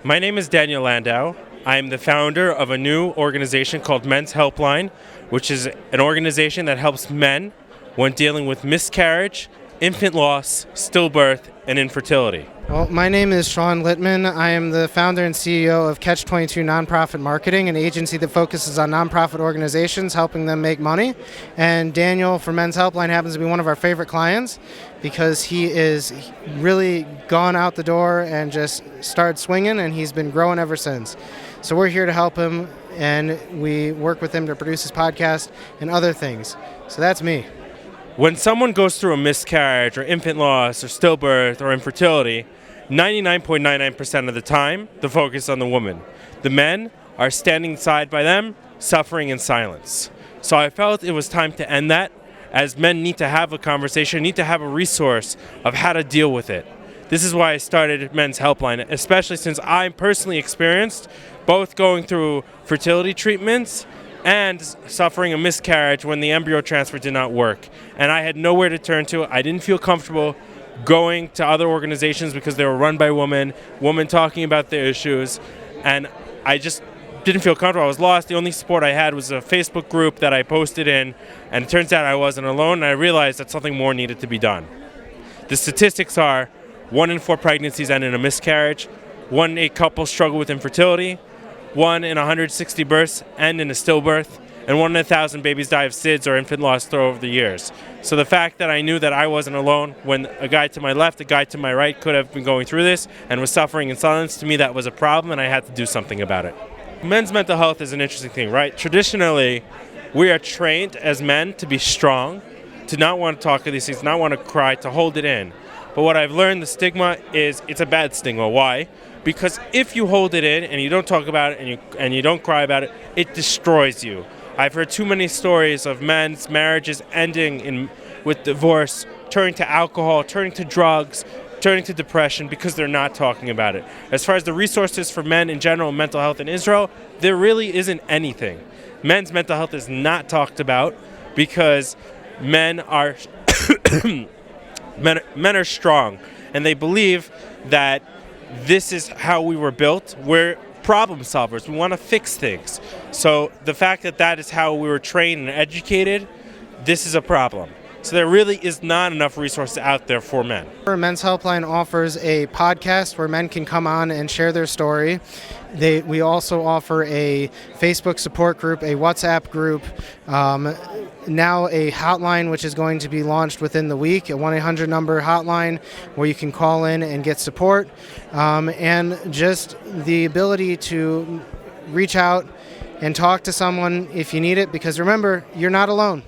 My name is Daniel Landau. I am the founder of a new organization called Men's Helpline, which is an organization that helps men when dealing with miscarriage, infant loss, stillbirth, and infertility. Well, my name is Sean Littman. I am the founder and CEO of Catch-22 Nonprofit Marketing, an agency that focuses on nonprofit organizations, helping them make money. And Daniel from Men's Helpline happens to be one of our favorite clients because he is really gone out the door and just started swinging, and he's been growing ever since. So we're here to help him, and we work with him to produce his podcast and other things. So that's me. When someone goes through a miscarriage or infant loss or stillbirth or infertility, 99.99% of the time, the focus is on the woman. The men are standing side by them, suffering in silence. So I felt it was time to end that, as men need to have a conversation, need to have a resource of how to deal with it. This is why I started Men's Helpline, especially since I personally experienced both going through fertility treatments and suffering a miscarriage when the embryo transfer did not work. And I had nowhere to turn to. I didn't feel comfortable going to other organizations because they were run by women talking about their issues, and I just didn't feel comfortable. I was lost. The only support I had was a Facebook group that I posted in, and it turns out I wasn't alone, and I realized that something more needed to be done. The statistics are 1 in 4 pregnancies end in a miscarriage, 1 in 8 couples struggle with infertility, 1 in 160 births end in a stillbirth, and 1 in 1,000 babies die of SIDS or infant loss over the years. So the fact that I knew that I wasn't alone when a guy to my left, a guy to my right could have been going through this and was suffering in silence, to me that was a problem, and I had to do something about it. Men's mental health is an interesting thing, right? Traditionally, we are trained as men to be strong, to not want to talk of these things, not want to cry, to hold it in. But what I've learned, the stigma is, it's a bad stigma. Why? Because if you hold it in and you don't talk about it and you don't cry about it, it destroys you. I've heard too many stories of men's marriages ending with divorce, turning to alcohol, turning to drugs, turning to depression because they're not talking about it. As far as the resources for men in general, mental health in Israel, there really isn't anything. Men's mental health is not talked about because men are men are strong, and they believe that this is how we were built. We're problem solvers. We want to fix things. So the fact that that is how we were trained and educated, this is a problem. So there really is not enough resources out there for men. Men's Helpline offers a podcast where men can come on and share their story. We also offer a Facebook support group, a WhatsApp group, now a hotline which is going to be launched within the week, a 1-800 number hotline where you can call in and get support, and just the ability to reach out and talk to someone if you need it, because remember, you're not alone.